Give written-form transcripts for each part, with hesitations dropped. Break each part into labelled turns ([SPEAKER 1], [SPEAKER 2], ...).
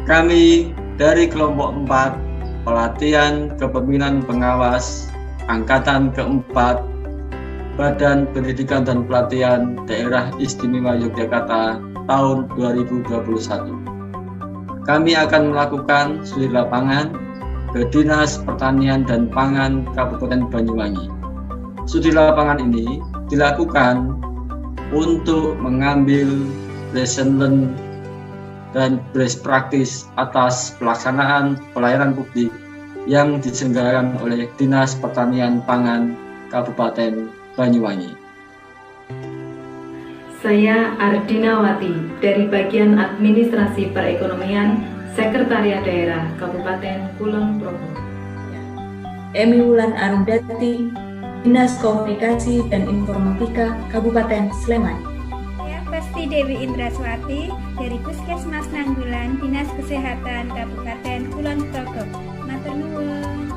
[SPEAKER 1] Kami dari kelompok 4 pelatihan kepemimpinan pengawas angkatan keempat Badan Pendidikan dan Pelatihan Daerah Istimewa Yogyakarta tahun 2021. Kami akan melakukan studi lapangan ke Dinas Pertanian dan Pangan Kabupaten Banyuwangi. Studi lapangan ini dilakukan untuk mengambil lesson learn dan best practice atas pelaksanaan pelayanan publik yang diselenggarakan oleh Dinas Pertanian Pangan Kabupaten Banyuwangi.
[SPEAKER 2] Saya Ardinawati dari Bagian Administrasi Perekonomian Sekretariat Daerah Kabupaten Kulon Progo.
[SPEAKER 3] Emi Wulan Arundati, Dinas Komunikasi dan Informatika Kabupaten Sleman.
[SPEAKER 4] Saya Pesti Dewi Indraswati dari Puskesmas Nanggulan, Dinas Kesehatan Kabupaten Kulon Progo. Matur nuwun.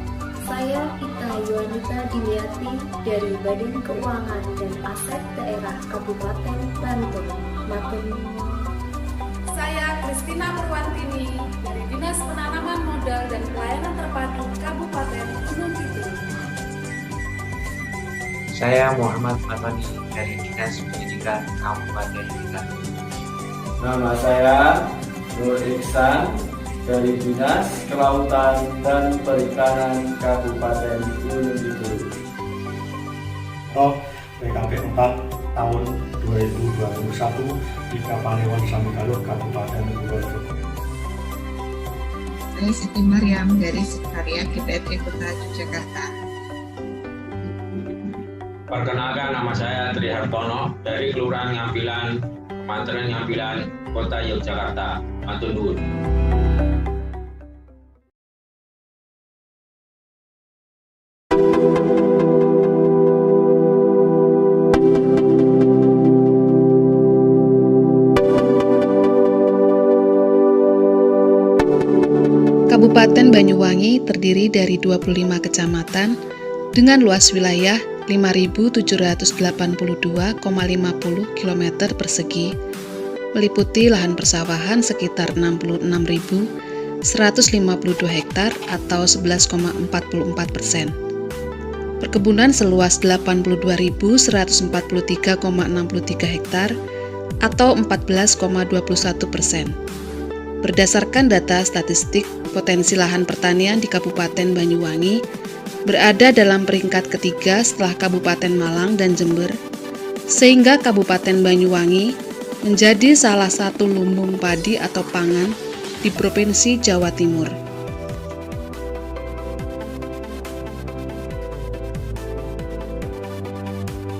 [SPEAKER 5] Saya Ita Yuanita Diliati dari Badan Keuangan dan Aset Daerah Kabupaten Bantul. Matur nuwun.
[SPEAKER 6] Saya Kristina Purwantini dari Dinas Penanaman Modal dan Pelayanan Terpadu Kabupaten Gunung Kidul.
[SPEAKER 7] Saya Muhammad Fatani dari Dinas Pendidikan Kabupaten Bintang.
[SPEAKER 1] Nama saya Nur Iksan dari Dinas Kelautan dan Perikanan Kabupaten Gunung Kidul.
[SPEAKER 8] PKP 4 tahun 2021 di Kapanewon Samigaluh Kabupaten Kulon.
[SPEAKER 9] Saya Siti Mariam dari Sekretariat DPRD Kota Yogyakarta.
[SPEAKER 10] Perkenalkan, nama saya Tri Hartono dari Kelurahan Ngampilan, Kecamatan Ngampilan, Kota Yogyakarta. Matur nuwun.
[SPEAKER 11] Kabupaten Banyuwangi terdiri dari 25 kecamatan dengan luas wilayah 5.782,50 km persegi, meliputi lahan persawahan sekitar 66.152 hektar atau 11,44%, perkebunan seluas 82.143,63 hektar atau 14,21%. Berdasarkan data statistik, potensi lahan pertanian di Kabupaten Banyuwangi berada dalam peringkat ketiga setelah Kabupaten Malang dan Jember, sehingga Kabupaten Banyuwangi menjadi salah satu lumbung padi atau pangan di Provinsi Jawa Timur.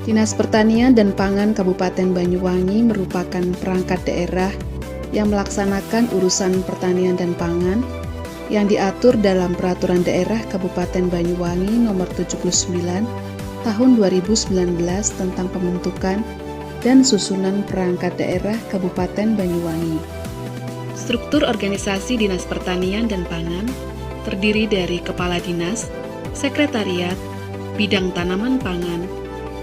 [SPEAKER 11] Dinas Pertanian dan Pangan Kabupaten Banyuwangi merupakan perangkat daerah yang melaksanakan urusan pertanian dan pangan yang diatur dalam Peraturan Daerah Kabupaten Banyuwangi Nomor 79 Tahun 2019 tentang pembentukan dan susunan perangkat daerah Kabupaten Banyuwangi. Struktur organisasi Dinas Pertanian dan Pangan terdiri dari Kepala Dinas, Sekretariat, Bidang Tanaman Pangan,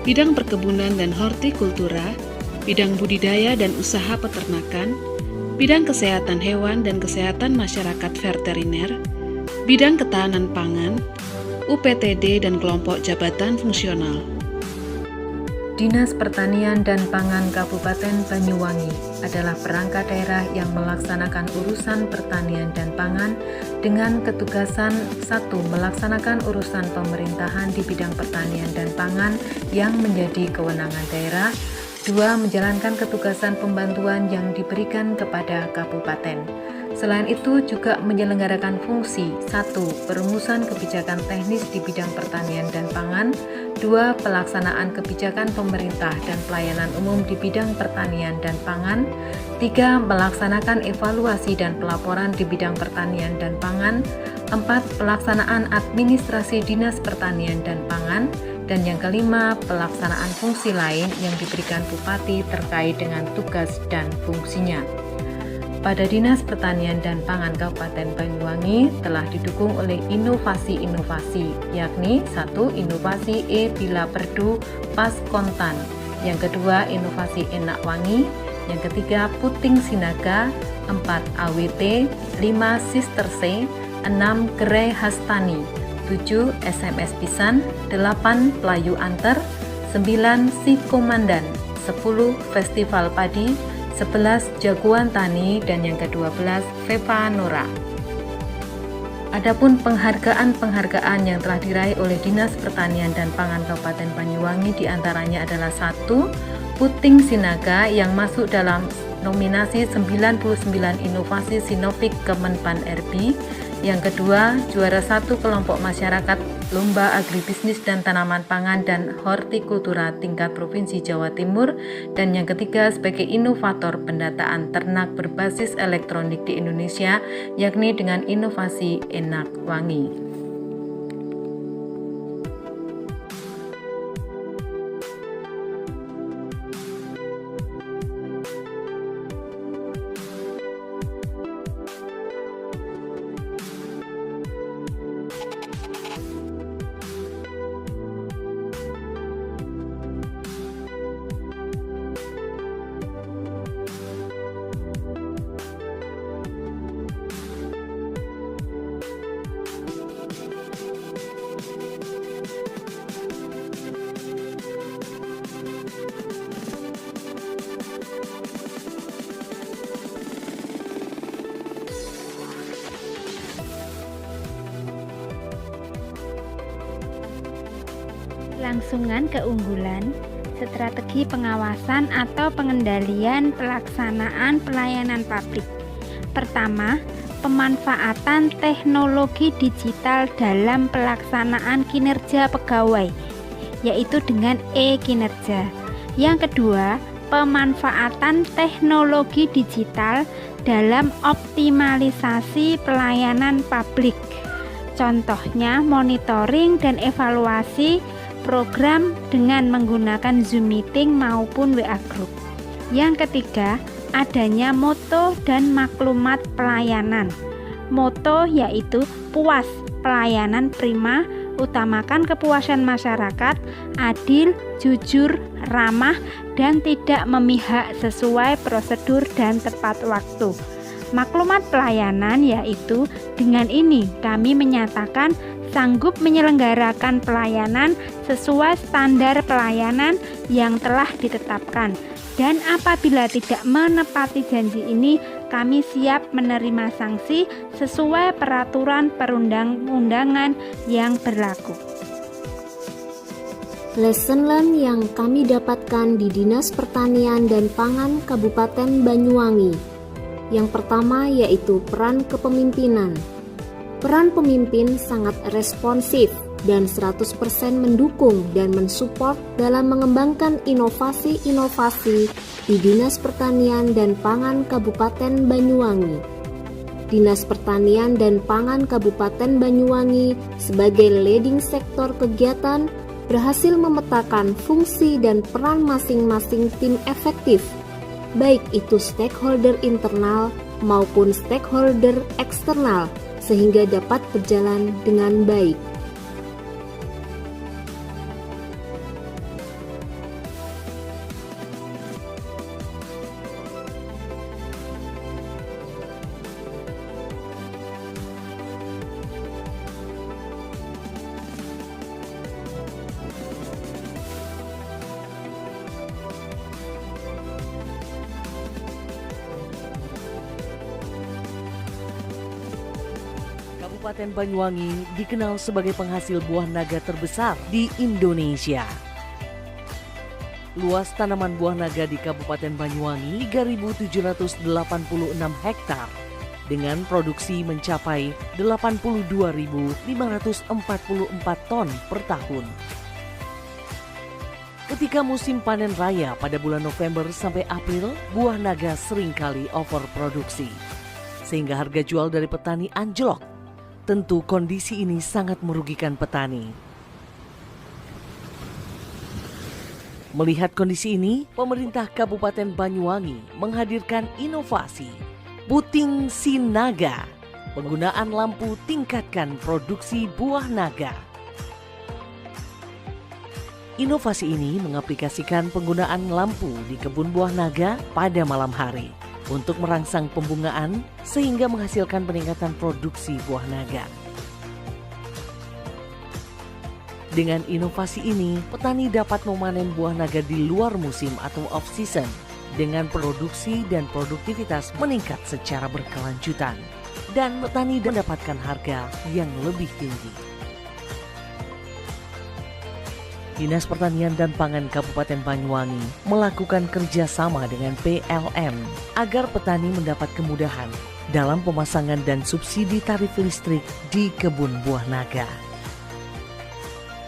[SPEAKER 11] Bidang Perkebunan dan Hortikultura, Bidang Budidaya dan Usaha Peternakan, Bidang Kesehatan Hewan dan Kesehatan Masyarakat Veteriner, Bidang Ketahanan Pangan, UPTD dan kelompok jabatan fungsional.
[SPEAKER 2] Dinas Pertanian dan Pangan Kabupaten Banyuwangi adalah perangkat daerah yang melaksanakan urusan pertanian dan pangan dengan ketugasan 1. Melaksanakan urusan pemerintahan di bidang pertanian dan pangan yang menjadi kewenangan daerah, 2. Menjalankan ketugasan pembantuan yang diberikan kepada kabupaten. Selain itu juga menyelenggarakan fungsi 1. Perumusan kebijakan teknis di bidang pertanian dan pangan, 2. Pelaksanaan kebijakan pemerintah dan pelayanan umum di bidang pertanian dan pangan, 3. Melaksanakan evaluasi dan pelaporan di bidang pertanian dan pangan, 4. Pelaksanaan administrasi Dinas Pertanian dan Pangan, dan yang kelima, pelaksanaan fungsi lain yang diberikan Bupati terkait dengan tugas dan fungsinya. Pada Dinas Pertanian dan Pangan Kabupaten Banyuwangi telah didukung oleh inovasi-inovasi, yakni 1. Inovasi Bila Perdu Pas Kontan, yang kedua inovasi Enak Wangi, yang ketiga Puting Sinaga, 4 AWT, 5 Sister C, 6 Gerai Hastani, 7 SMS Pisan, 8 Pelayu Anter, 9 Si Komandan, 10 Festival Padi, 11 Jagoan Tani, dan yang ke-12 Veva Nora. Adapun penghargaan-penghargaan yang telah diraih oleh Dinas Pertanian dan Pangan Kabupaten Banyuwangi diantaranya adalah 1. Puting Sinaga yang masuk dalam nominasi 99 inovasi Sinopik Kemenpan RB. Yang kedua, juara 1 kelompok masyarakat Lomba Agribisnis dan Tanaman Pangan dan Hortikultura tingkat Provinsi Jawa Timur. Dan yang ketiga, sebagai inovator pendataan ternak berbasis elektronik di Indonesia, yakni dengan inovasi Enak Wangi.
[SPEAKER 4] Langsungan keunggulan, strategi pengawasan atau pengendalian pelaksanaan pelayanan publik. Pertama, pemanfaatan teknologi digital dalam pelaksanaan kinerja pegawai, yaitu dengan e-kinerja. Yang kedua, pemanfaatan teknologi digital dalam optimalisasi pelayanan publik. Contohnya, monitoring dan evaluasi program dengan menggunakan Zoom Meeting maupun WA Group. Yang ketiga, adanya moto dan maklumat pelayanan. Moto yaitu puas, pelayanan prima, utamakan kepuasan masyarakat, adil, jujur, ramah, dan tidak memihak sesuai prosedur dan tepat waktu. Maklumat pelayanan yaitu dengan ini kami menyatakan sanggup menyelenggarakan pelayanan sesuai standar pelayanan yang telah ditetapkan, dan apabila tidak menepati janji ini, kami siap menerima sanksi sesuai peraturan perundang-undangan yang berlaku.
[SPEAKER 5] Lesson learned yang kami dapatkan di Dinas Pertanian dan Pangan Kabupaten Banyuwangi. Yang pertama yaitu peran kepemimpinan. Peran pemimpin sangat responsif dan 100% mendukung dan mensupport dalam mengembangkan inovasi-inovasi di Dinas Pertanian dan Pangan Kabupaten Banyuwangi. Dinas Pertanian dan Pangan Kabupaten Banyuwangi sebagai leading sektor kegiatan berhasil memetakan fungsi dan peran masing-masing tim efektif, baik itu stakeholder internal maupun stakeholder eksternal, sehingga dapat berjalan dengan baik.
[SPEAKER 12] Kabupaten Banyuwangi dikenal sebagai penghasil buah naga terbesar di Indonesia. Luas tanaman buah naga di Kabupaten Banyuwangi 3.786 hektar dengan produksi mencapai 82.544 ton per tahun. Ketika musim panen raya pada bulan November sampai April, buah naga seringkali overproduksi, sehingga harga jual dari petani anjlok. Tentu kondisi ini sangat merugikan petani. Melihat kondisi ini, pemerintah Kabupaten Banyuwangi menghadirkan inovasi Puting Sinaga, penggunaan lampu tingkatkan produksi buah naga. Inovasi ini mengaplikasikan penggunaan lampu di kebun buah naga pada malam hari, untuk merangsang pembungaan sehingga menghasilkan peningkatan produksi buah naga. Dengan inovasi ini, petani dapat memanen buah naga di luar musim atau off-season dengan produksi dan produktivitas meningkat secara berkelanjutan dan petani mendapatkan harga yang lebih tinggi. Dinas Pertanian dan Pangan Kabupaten Banyuwangi melakukan kerjasama dengan PLN agar petani mendapat kemudahan dalam pemasangan dan subsidi tarif listrik di kebun buah naga.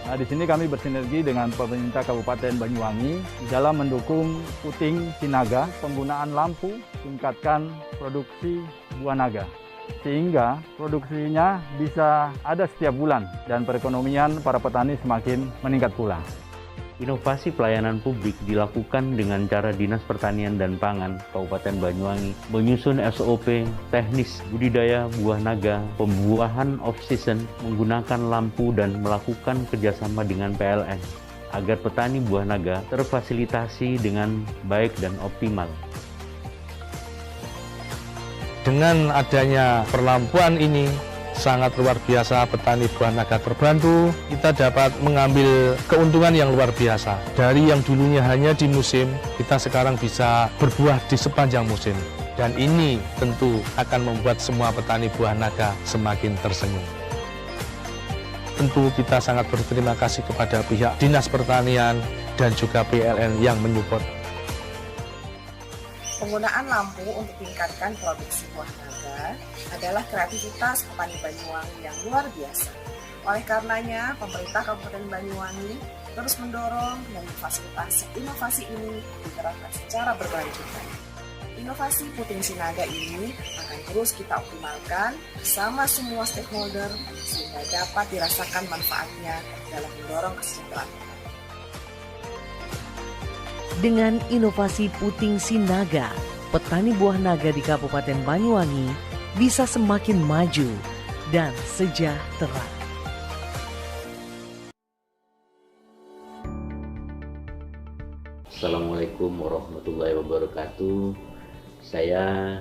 [SPEAKER 13] Nah, di sini kami bersinergi dengan pemerintah Kabupaten Banyuwangi dalam mendukung puting sinaga, penggunaan lampu, tingkatkan produksi buah naga. Sehingga produksinya bisa ada setiap bulan dan perekonomian para petani semakin meningkat pula.
[SPEAKER 14] Inovasi pelayanan publik dilakukan dengan cara Dinas Pertanian dan Pangan Kabupaten Banyuwangi menyusun SOP teknis budidaya buah naga, pembuahan off-season, menggunakan lampu dan melakukan kerjasama dengan PLN agar petani buah naga terfasilitasi dengan baik dan optimal.
[SPEAKER 15] Dengan adanya perlampuan ini, sangat luar biasa petani buah naga terbantu. Kita dapat mengambil keuntungan yang luar biasa. Dari yang dulunya hanya di musim, kita sekarang bisa berbuah di sepanjang musim. Dan ini tentu akan membuat semua petani buah naga semakin tersenyum. Tentu kita sangat berterima kasih kepada pihak Dinas Pertanian dan juga PLN yang menyupport.
[SPEAKER 16] Penggunaan lampu untuk meningkatkan produksi buah naga adalah kreativitas petani Banyuwangi yang luar biasa. Oleh karenanya, pemerintah Kabupaten Banyuwangi terus mendorong dan memfasilitasi inovasi ini diterapkan secara berkelanjutan. Inovasi puting sinaga ini akan terus kita optimalkan bersama semua stakeholder sehingga dapat dirasakan manfaatnya dalam mendorong kesejahteraan.
[SPEAKER 12] Dengan inovasi puting sinaga, petani buah naga di Kabupaten Banyuwangi bisa semakin maju dan sejahtera.
[SPEAKER 14] Assalamualaikum warahmatullahi wabarakatuh. Saya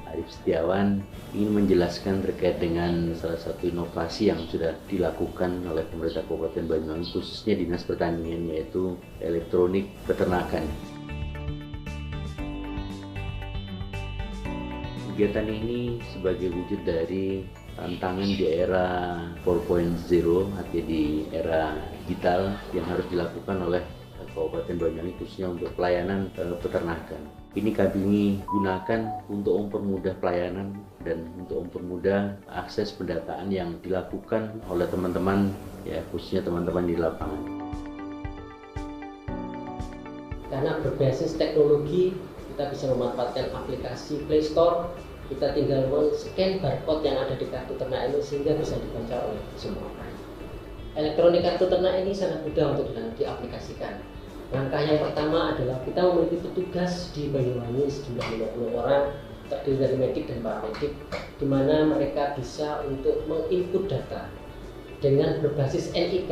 [SPEAKER 14] Arif Setiawan ingin menjelaskan terkait dengan salah satu inovasi yang sudah dilakukan oleh pemerintah Kabupaten Banyuwangi, khususnya Dinas Pertanian, yaitu elektronik peternakan. Kegiatan ini sebagai wujud dari tantangan di era 4.0, artinya di era digital yang harus dilakukan oleh Kabupaten Banyuwangi khususnya untuk pelayanan peternakan. Ini kami gunakan untuk mempermudah pelayanan dan untuk mempermudah akses pendataan yang dilakukan oleh teman-teman, ya khususnya teman-teman di lapangan.
[SPEAKER 17] Karena berbasis teknologi, kita bisa memanfaatkan aplikasi Play Store. Kita tinggal men-scan barcode yang ada di kartu ternak ini sehingga bisa dibaca oleh semua orang. Elektronik kartu ternak ini sangat mudah untuk diaplikasikan. Langkah yang pertama adalah kita memiliki petugas di Banyuwangi sejumlah 50 orang terdiri dari medik dan paramedik, di mana mereka bisa untuk menginput data dengan berbasis NIK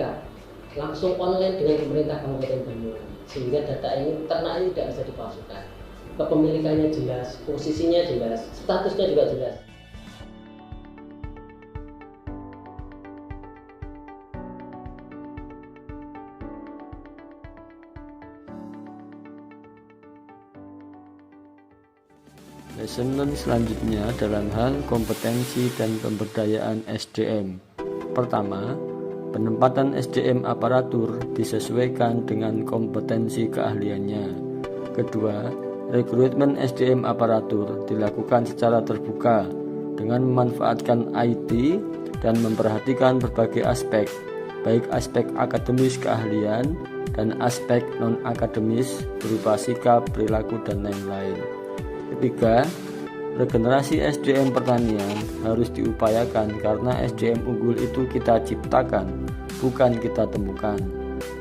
[SPEAKER 17] langsung online dengan pemerintah Kabupaten Banyuwangi, sehingga data ini ternak ini tidak bisa dipalsukan. Kepemilikannya jelas, posisinya jelas, statusnya juga jelas.
[SPEAKER 1] Lesson learn selanjutnya dalam hal kompetensi dan pemberdayaan SDM. Pertama, penempatan SDM aparatur disesuaikan dengan kompetensi keahliannya. Kedua, rekrutmen SDM aparatur dilakukan secara terbuka dengan memanfaatkan IT dan memperhatikan berbagai aspek, baik aspek akademis keahlian dan aspek non-akademis berupa sikap, perilaku, dan lain-lain. Ketiga, regenerasi SDM pertanian harus diupayakan karena SDM unggul itu kita ciptakan, bukan kita temukan.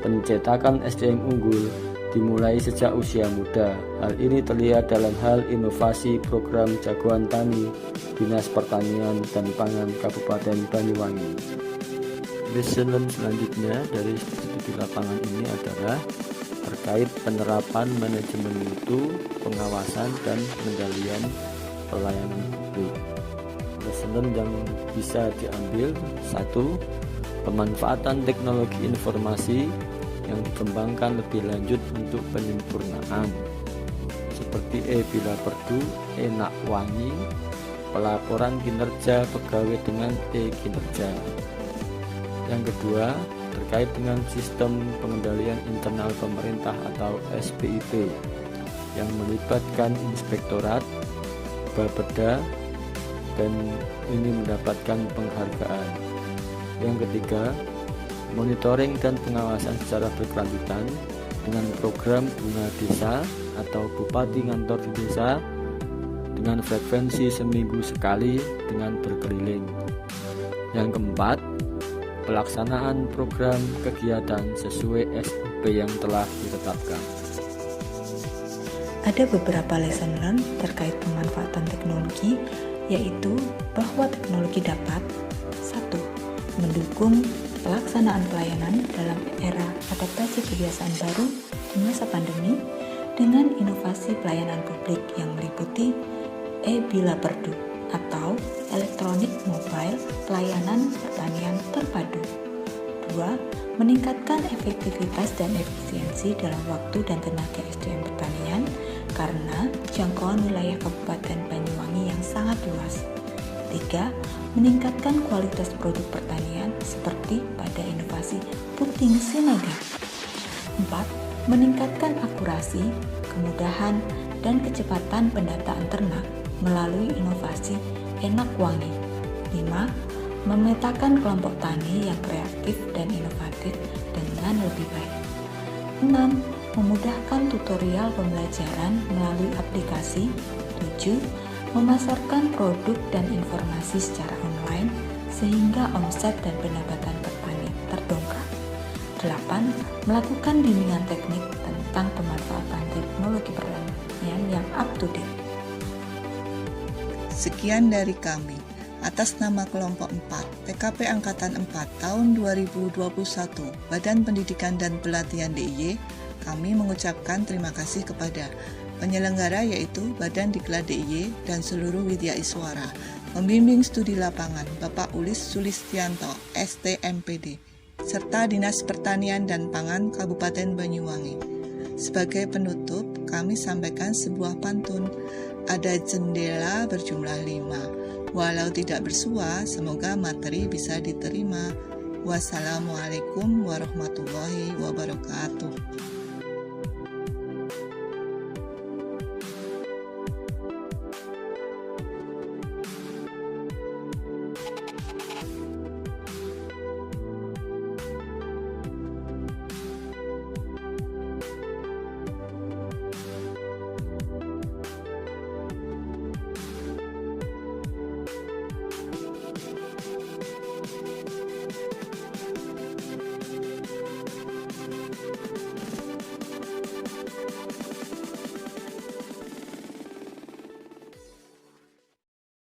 [SPEAKER 1] Pencetakan SDM unggul dimulai sejak usia muda. Hal ini terlihat dalam hal inovasi program Jagoan Tani Dinas Pertanian dan Pangan Kabupaten Banyuwangi. Lesson learn selanjutnya dari studi lapangan ini adalah terkait penerapan manajemen mutu, pengawasan, dan pengendalian pelayanan publik. Lesson yang bisa diambil: 1. Pemanfaatan teknologi informasi yang dikembangkan lebih lanjut untuk penyempurnaan seperti e-Bila Perdu, e-Nakwangi, pelaporan kinerja pegawai dengan e-Kinerja. Yang kedua, terkait dengan sistem pengendalian internal pemerintah atau SPIP yang melibatkan inspektorat, Bapeda, dan ini mendapatkan penghargaan. Yang ketiga, monitoring dan pengawasan secara berkelanjutan dengan program Bunga Desa atau Bupati Ngantor di Desa dengan frekuensi seminggu sekali dengan berkeliling. Yang keempat, pelaksanaan program kegiatan sesuai SOP yang telah ditetapkan.
[SPEAKER 18] Ada beberapa lesson learned terkait pemanfaatan teknologi, yaitu bahwa teknologi dapat 1. Mendukung pelaksanaan pelayanan dalam era adaptasi kebiasaan baru di masa pandemi dengan inovasi pelayanan publik yang meliputi e-Bila Perdu atau elektronik mobile pelayanan pertanian terpadu. 2. Meningkatkan efektivitas dan efisiensi dalam waktu dan tenaga SDM pertanian karena jangkauan wilayah Kabupaten Banyuwangi yang sangat luas. 3. Meningkatkan kualitas produk pertanian seperti pada inovasi puting sinaga. 4. Meningkatkan akurasi, kemudahan, dan kecepatan pendataan ternak melalui inovasi e-Nakwangi. 5. Memetakan kelompok tani yang kreatif dan inovatif dengan lebih baik. 6. Memudahkan tutorial pembelajaran melalui aplikasi. 7. Memasarkan produk dan informasi secara online sehingga omset dan pendapatan petani terdongkrak. 8. Melakukan bimbingan teknik tentang pemanfaatan teknologi pertanian yang up to date.
[SPEAKER 9] Sekian dari kami. Atas nama kelompok 4, TKP Angkatan 4 tahun 2021, Badan Pendidikan dan Pelatihan DIY, kami mengucapkan terima kasih kepada penyelenggara yaitu Badan Diklat DIY dan seluruh Widya Iswara, pembimbing studi lapangan Bapak Ulis Sulistianto, STMPD, serta Dinas Pertanian dan Pangan Kabupaten Banyuwangi. Sebagai penutup, kami sampaikan sebuah pantun. Ada jendela berjumlah 5. Walau tidak bersua, semoga materi bisa diterima. Wassalamualaikum warahmatullahi wabarakatuh.